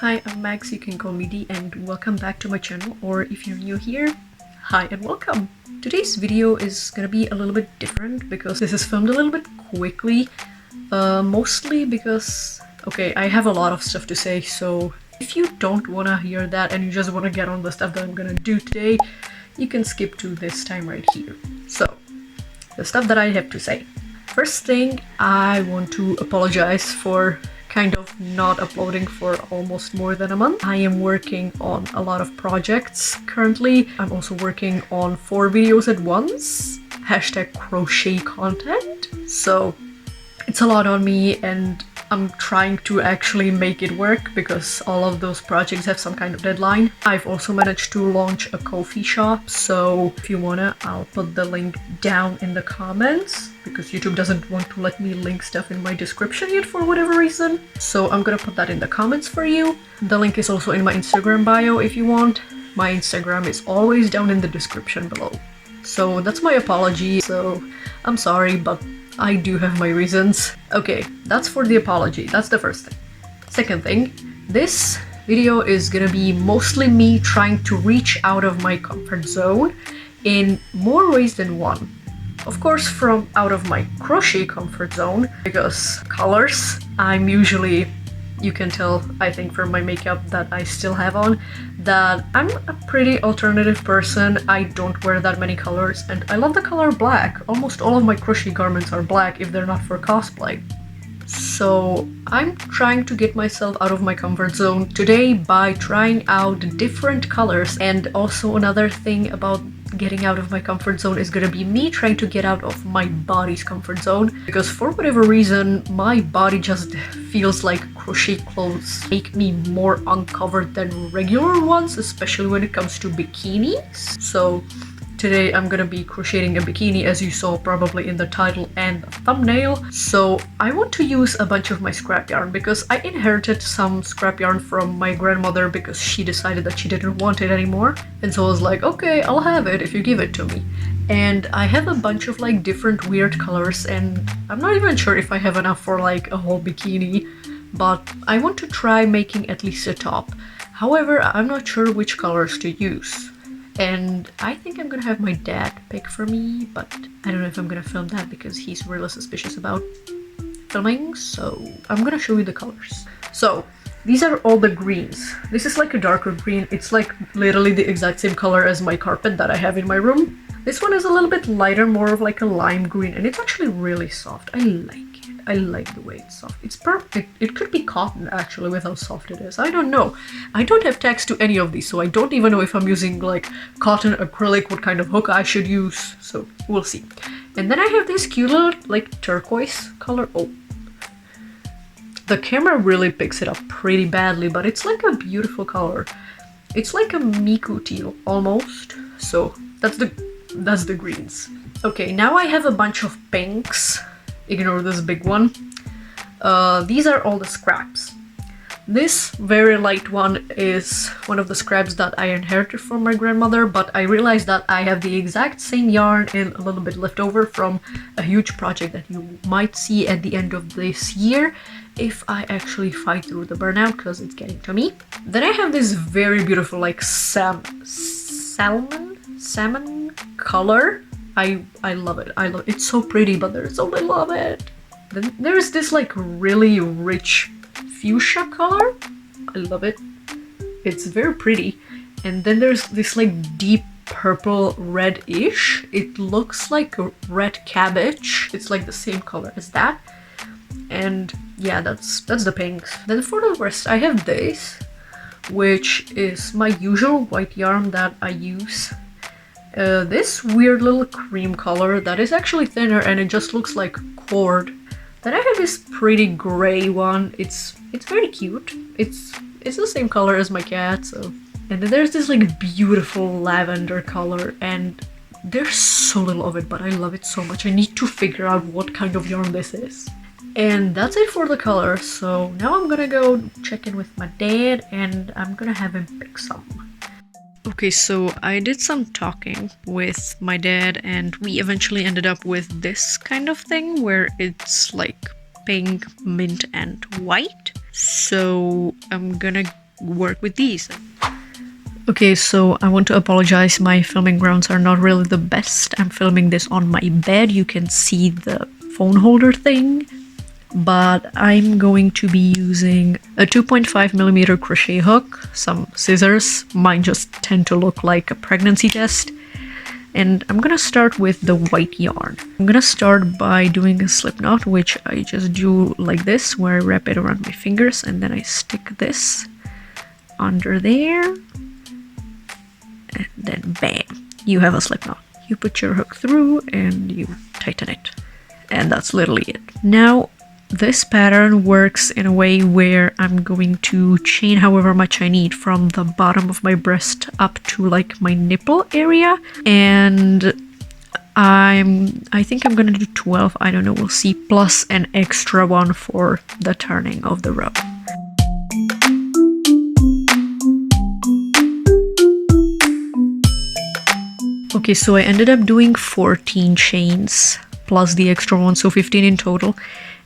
Hi, I'm Max, you can call me D, and welcome back to my channel, or if you're new here, hi and welcome! Today's video is gonna be a little bit different because this is filmed a little bit quickly, mostly because, okay, I have a lot of stuff to say, so if you don't wanna hear that and you just wanna get on the stuff that I'm gonna do today, you can skip to this time right here. So, the stuff that I have to say. First thing, I want to apologize for kind of not uploading for almost more than a month. I am working on a lot of projects currently. I'm also working on 4 videos at once, hashtag crochet content. So it's a lot on me and I'm trying to actually make it work because all of those projects have some kind of deadline. I've also managed to launch a coffee shop, so if you wanna, I'll put the link down in the comments because YouTube doesn't want to let me link stuff in my description yet for whatever reason. So I'm gonna put that in the comments for you. The link is also in my Instagram bio if you want. My Instagram is always down in the description below. So that's my apology, so I'm sorry, but I do have my reasons. Okay, that's for the apology. That's the first thing. Second thing, this video is gonna be mostly me trying to reach out of my comfort zone in more ways than one. Of course, from out of my crochet comfort zone, because colors, I'm usually, you can tell, I think from my makeup that I still have on, that I'm a pretty alternative person. I don't wear that many colors and I love the color black. Almost all of my crochet garments are black if they're not for cosplay. So I'm trying to get myself out of my comfort zone today by trying out different colors. And also another thing about getting out of my comfort zone is gonna be me trying to get out of my body's comfort zone, because for whatever reason my body just feels like crochet clothes make me more uncovered than regular ones, especially when it comes to bikinis. So today I'm gonna be crocheting a bikini, as you saw probably in the title and the thumbnail. So I want to use a bunch of my scrap yarn because I inherited some scrap yarn from my grandmother because she decided that she didn't want it anymore. And so I was like, okay, I'll have it if you give it to me. And I have a bunch of like different weird colors and I'm not even sure if I have enough for like a whole bikini, but I want to try making at least a top. However, I'm not sure which colors to use. And I think I'm gonna have my dad pick for me, but I don't know if I'm gonna film that because he's really suspicious about filming, so I'm gonna show you the colors. So these are all the greens. This is like a darker green. It's like literally the exact same color as my carpet that I have in my room. This one is a little bit lighter, more of like a lime green, and it's actually really soft. I like it. I like the way it's soft. It's perfect. It could be cotton actually with how soft it is. I don't know. I don't have tags to any of these, so I don't even know if I'm using like cotton, acrylic, what kind of hook I should use. So we'll see. And then I have this cute little like turquoise color. Oh, the camera really picks it up pretty badly, but it's like a beautiful color. It's like a Miku teal almost. So that's the greens. Okay, now I have a bunch of pinks. Ignore this big one. These are all the scraps. This very light one is one of the scraps that I inherited from my grandmother, but I realized that I have the exact same yarn and a little bit left over from a huge project that you might see at the end of this year if I actually fight through the burnout, because it's getting to me. Then I have this very beautiful like salmon color. I love it. I love it. It's so pretty, but there's so little of it. Then there's this like really rich fuchsia color. I love it. It's very pretty. And then there's this like deep purple red-ish. It looks like a red cabbage. It's like the same color as that. And yeah, that's the pinks. Then for the rest, I have this, which is my usual white yarn that I use. This weird little cream color that is actually thinner and it just looks like cord. Then I have this pretty gray one. It's very cute. It's the same color as my cat, so. And then there's this like beautiful lavender color, and there's so little of it, but I love it so much. I need to figure out what kind of yarn this is. And that's it for the colors. So now I'm gonna go check in with my dad and I'm gonna have him pick some. Okay, so I did some talking with my dad and we eventually ended up with this kind of thing where it's like pink, mint, and white. So I'm gonna work with these. Okay, so I want to apologize, my filming grounds are not really the best. I'm filming this on my bed, you can see the phone holder thing, but I'm going to be using a 2.5mm crochet hook, some scissors, mine just tend to look like a pregnancy test, and I'm gonna start with the white yarn. I'm gonna start by doing a slip knot, which I just do like this, where I wrap it around my fingers and then I stick this under there, and then bam, you have a slip knot. You put your hook through and you tighten it, and that's literally it. Now this pattern works in a way where I'm going to chain however much I need from the bottom of my breast up to like my nipple area, and I think I'm gonna do 12, I don't know, we'll see, plus an extra one for the turning of the row. Okay, so I ended up doing 14 chains plus the extra one, so 15 in total.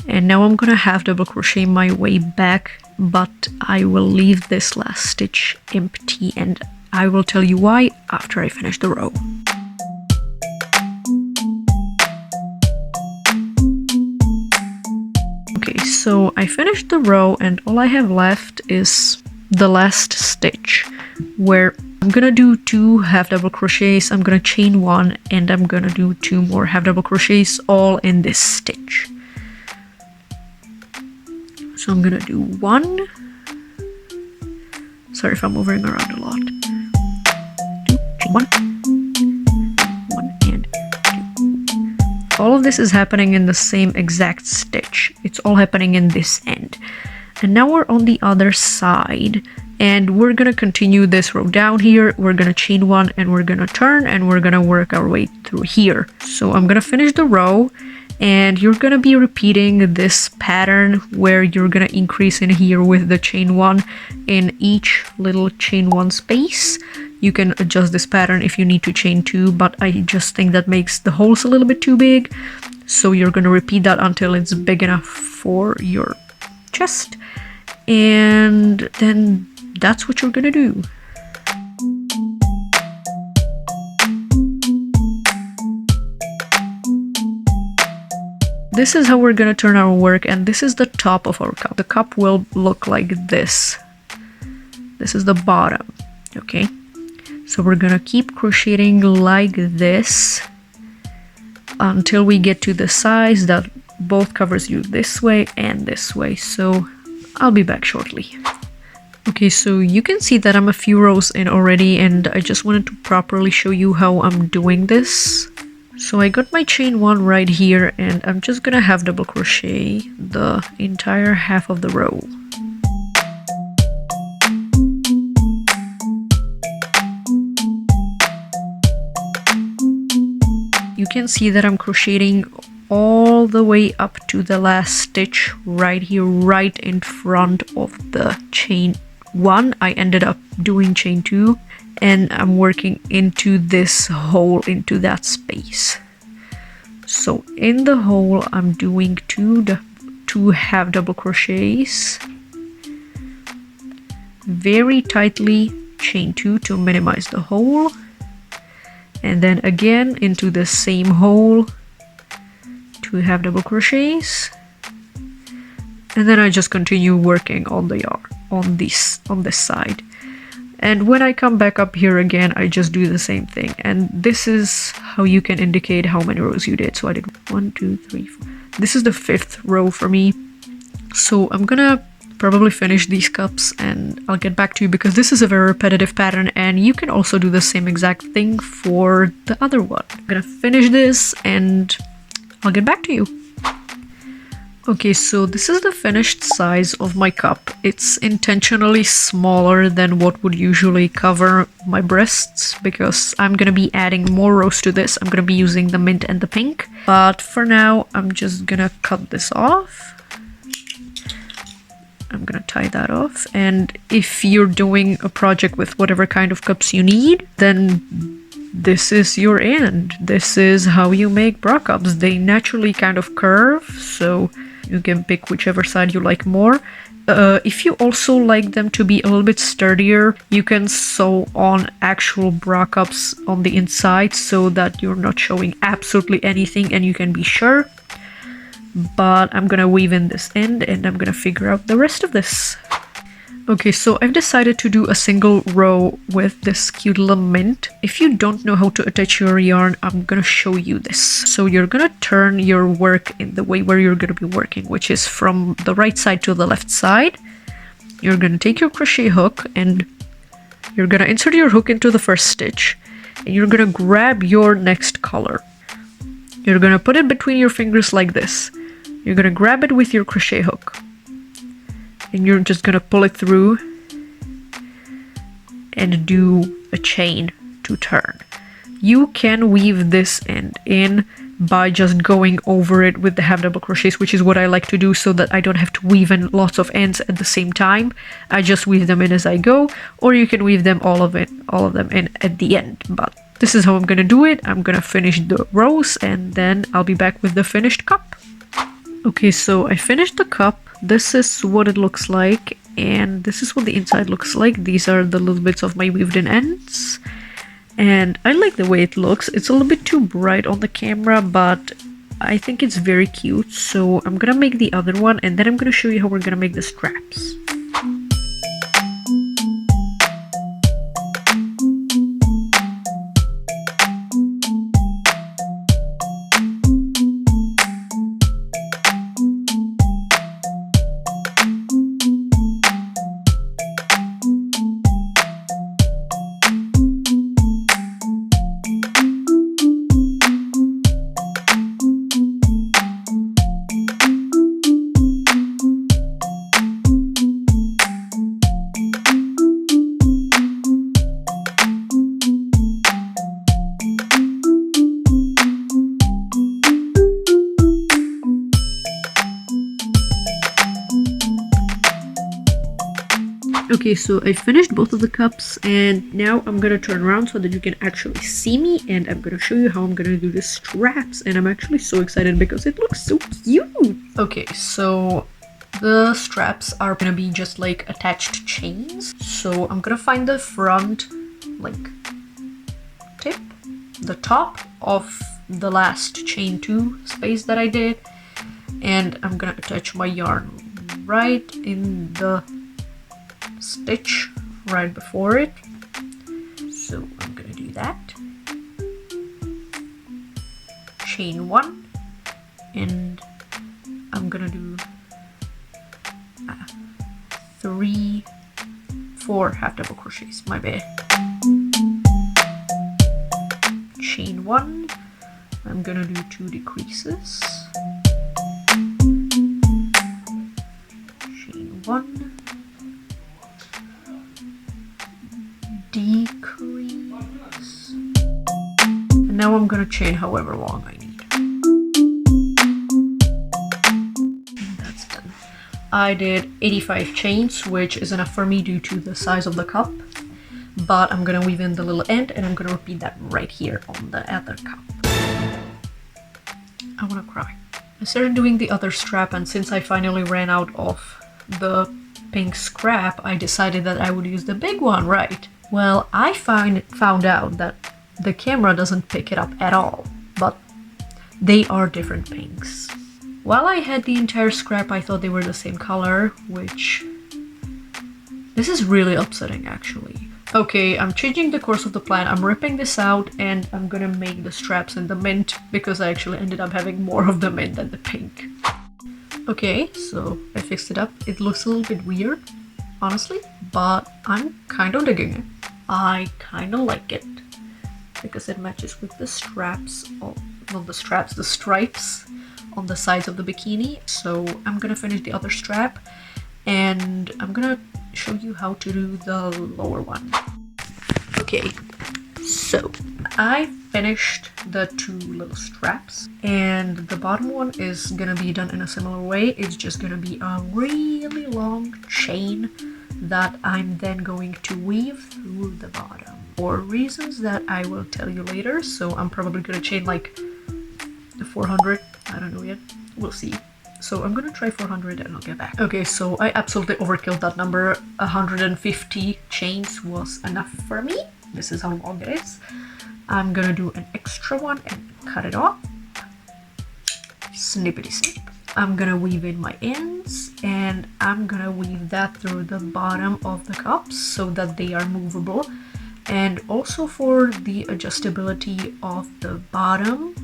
And now I'm gonna half double crochet my way back, but I will leave this last stitch empty, and I will tell you why after I finish the row. Okay, so I finished the row and all I have left is the last stitch, where I'm gonna do 2 half double crochets, I'm gonna chain 1, and I'm gonna do 2 more half double crochets all in this stitch. So I'm gonna do 1. Sorry if I'm moving around a lot. 2, chain 1, 1 and 2. All of this is happening in the same exact stitch. It's all happening in this end. And now we're on the other side, and we're gonna continue this row down here. We're gonna chain 1 and we're gonna turn and we're gonna work our way through here. So I'm gonna finish the row, and you're gonna be repeating this pattern where you're gonna increase in here with the chain 1 in each little chain 1 space. You can adjust this pattern if you need to chain 2, but I just think that makes the holes a little bit too big. So you're gonna repeat that until it's big enough for your chest, and then that's what you're gonna do. This is how we're gonna turn our work, and this is the top of our cup. The cup will look like this. This is the bottom, okay? So we're gonna keep crocheting like this until we get to the size that both covers you this way and this way. So I'll be back shortly. Okay, so you can see that I'm a few rows in already, and I just wanted to properly show you how I'm doing this. So I got my chain 1 right here, and I'm just gonna half double crochet the entire half of the row. You can see that I'm crocheting all the way up to the last stitch right here, right in front of the chain 1. I ended up doing chain 2, and I'm working into this hole, into that space. So in the hole I'm doing two half double crochets, very tightly chain 2 to minimize the hole, and then again into the same hole, 2 half double crochets, and then I just continue working on the yarn on this side. And when I come back up here again, I just do the same thing. And this is how you can indicate how many rows you did. So I did 1, 2, 3, 4. This is the 5th row for me. So I'm gonna probably finish these cups and I'll get back to you, because this is a very repetitive pattern and you can also do the same exact thing for the other one. I'm gonna finish this and I'll get back to you. Okay, so this is the finished size of my cup. It's intentionally smaller than what would usually cover my breasts, because I'm gonna be adding more rows to this. I'm gonna be using the mint and the pink, but for now I'm just gonna cut this off. I'm gonna tie that off, and if you're doing a project with whatever kind of cups you need, then this is your end. This is how you make bra cups. They naturally kind of curve, so you can pick whichever side you like more. If you also like them to be a little bit sturdier, you can sew on actual bra cups on the inside so that you're not showing absolutely anything and you can be sure. But I'm gonna weave in this end and I'm gonna figure out the rest of this. Okay, so I've decided to do a single row with this cute little mint. If you don't know how to attach your yarn, I'm gonna show you this. So you're gonna turn your work in the way where you're gonna be working, which is from the right side to the left side. You're gonna take your crochet hook and you're gonna insert your hook into the first stitch. And you're gonna grab your next color. You're gonna put it between your fingers like this. You're gonna grab it with your crochet hook. And you're just gonna pull it through and do a chain to turn. You can weave this end in by just going over it with the half double crochets, which is what I like to do so that I don't have to weave in lots of ends at the same time. I just weave them in as I go, or you can weave them all of them in at the end. But this is how I'm gonna do it. I'm gonna finish the rows and then I'll be back with the finished cup. Okay, so I finished the cup. This is what it looks like, and this is what the inside looks like. These are the little bits of my weaved in ends, and I like the way it looks. It's a little bit too bright on the camera, but I think it's very cute. So I'm gonna make the other one, and then I'm gonna show you how we're gonna make the straps. Okay, so I finished both of the cups and now I'm gonna turn around so that you can actually see me, and I'm gonna show you how I'm gonna do the straps, and I'm actually so excited because it looks so cute. Okay, so the straps are gonna be just like attached chains. So I'm gonna find the front like tip, the top of the last chain 2 space that I did, and I'm gonna attach my yarn right in the stitch right before it. So I'm gonna do that. Chain 1, and I'm gonna do 4 half double crochets, my bad. Chain 1, I'm gonna do 2 decreases. Chain 1, decrease, and now I'm gonna chain however long I need. And that's done. I did 85 chains, which is enough for me due to the size of the cup, but I'm gonna weave in the little end and I'm gonna repeat that right here on the other cup. I wanna cry. I started doing the other strap, and since I finally ran out of the pink scrap, I decided that I would use the big one, right? Well, I found out that the camera doesn't pick it up at all, but they are different pinks. While I had the entire scrap, I thought they were the same color, which... this is really upsetting, actually. Okay, I'm changing the course of the plan. I'm ripping this out, and I'm gonna make the straps in the mint, because I actually ended up having more of the mint than the pink. Okay, so I fixed it up. It looks a little bit weird, honestly, but I'm kind of digging it. I kind of like it because it matches with the straps, not the straps, the stripes on the sides of the bikini. So I'm gonna finish the other strap and I'm gonna show you how to do the lower one. Okay, so I finished the 2 little straps, and the bottom one is gonna be done in a similar way. It's just gonna be a really long chain that I'm then going to weave through the bottom for reasons that I will tell you later. So I'm probably gonna chain like the 400, I don't know yet, we'll see. So I'm gonna try 400 and I'll get back. Okay, so I absolutely overkilled that number. 150 chains was enough for me. This is how long it is. I'm gonna do an extra one and cut it off. Snippety snip. I'm gonna weave in my ends and I'm gonna weave that through the bottom of the cups so that they are movable, and also for the adjustability of the bottom.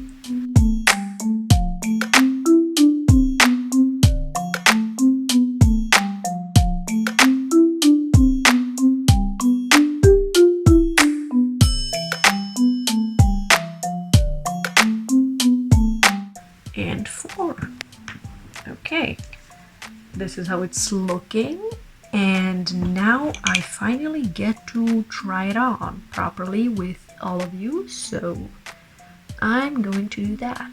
And 4. Okay, this is how it's looking, and now I finally get to try it on properly with all of you, so I'm going to do that.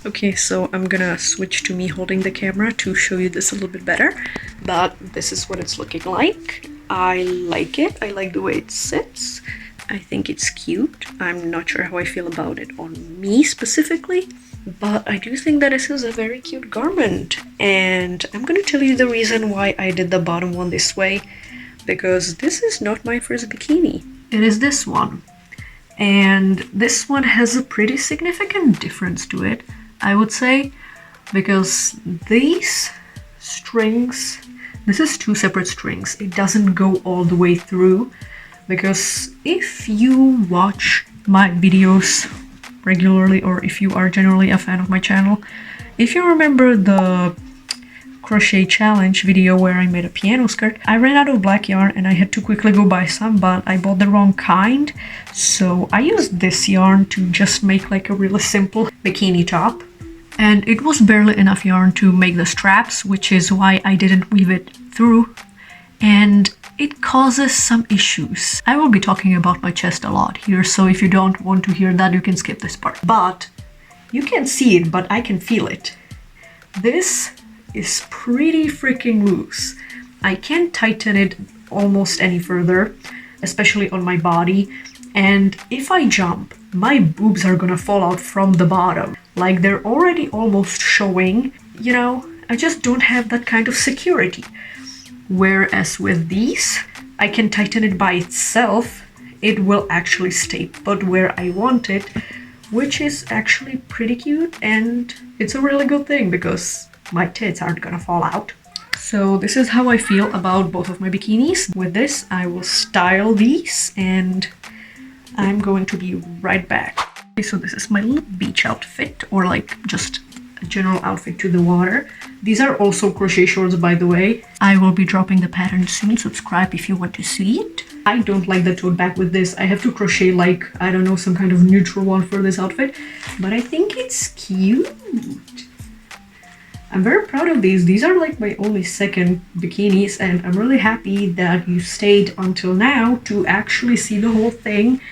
Okay, so I'm gonna switch to me holding the camera to show you this a little bit better, but this is what it's looking like. I like it. I like the way it sits. I think it's cute. I'm not sure how I feel about it on me specifically, but I do think that this is a very cute garment, and I'm gonna tell you the reason why I did the bottom one this way, because this is not my first bikini. It is this one, and this one has a pretty significant difference to it, I would say, because these strings, this is 2 separate strings. It doesn't go all the way through, because if you watch my videos regularly, or if you are generally a fan of my channel, if you remember the crochet challenge video where I made a piano skirt, I ran out of black yarn and I had to quickly go buy some, but I bought the wrong kind, so I used this yarn to just make like a really simple bikini top, and it was barely enough yarn to make the straps, which is why I didn't weave it through, and it causes some issues. I will be talking about my chest a lot here, so if you don't want to hear that, you can skip this part. But you can't see it, but I can feel it. This is pretty freaking loose. I can't tighten it almost any further, especially on my body. And if I jump, my boobs are gonna fall out from the bottom. Like, they're already almost showing, you know, I just don't have that kind of security. Whereas with these, I can tighten it by itself. It will actually stay put where I want it, which is actually pretty cute, and it's a really good thing because my tits aren't gonna fall out. So this is how I feel about both of my bikinis. With this, I will style these and I'm going to be right back. Okay, so this is my little beach outfit, or like just a general outfit to the water. These are also crochet shorts, by the way. I will be dropping the pattern soon. Subscribe if you want to see it. I don't like the tote bag with this. I have to crochet like, I don't know, some kind of neutral one for this outfit, but I think it's cute. I'm very proud of these. These are like my only second bikinis, and I'm really happy that you stayed until now to actually see the whole thing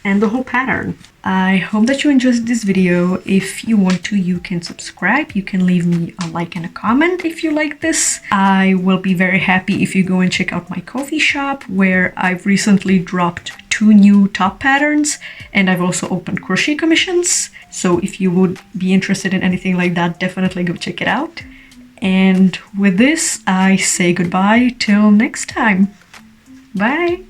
and the whole pattern. I hope that you enjoyed this video. If you want to, you can subscribe. You can leave me a like and a comment if you like this. I will be very happy if you go and check out my coffee shop, where I've recently dropped 2 new top patterns, and I've also opened crochet commissions. So if you would be interested in anything like that, definitely go check it out. And with this, I say goodbye till next time. Bye!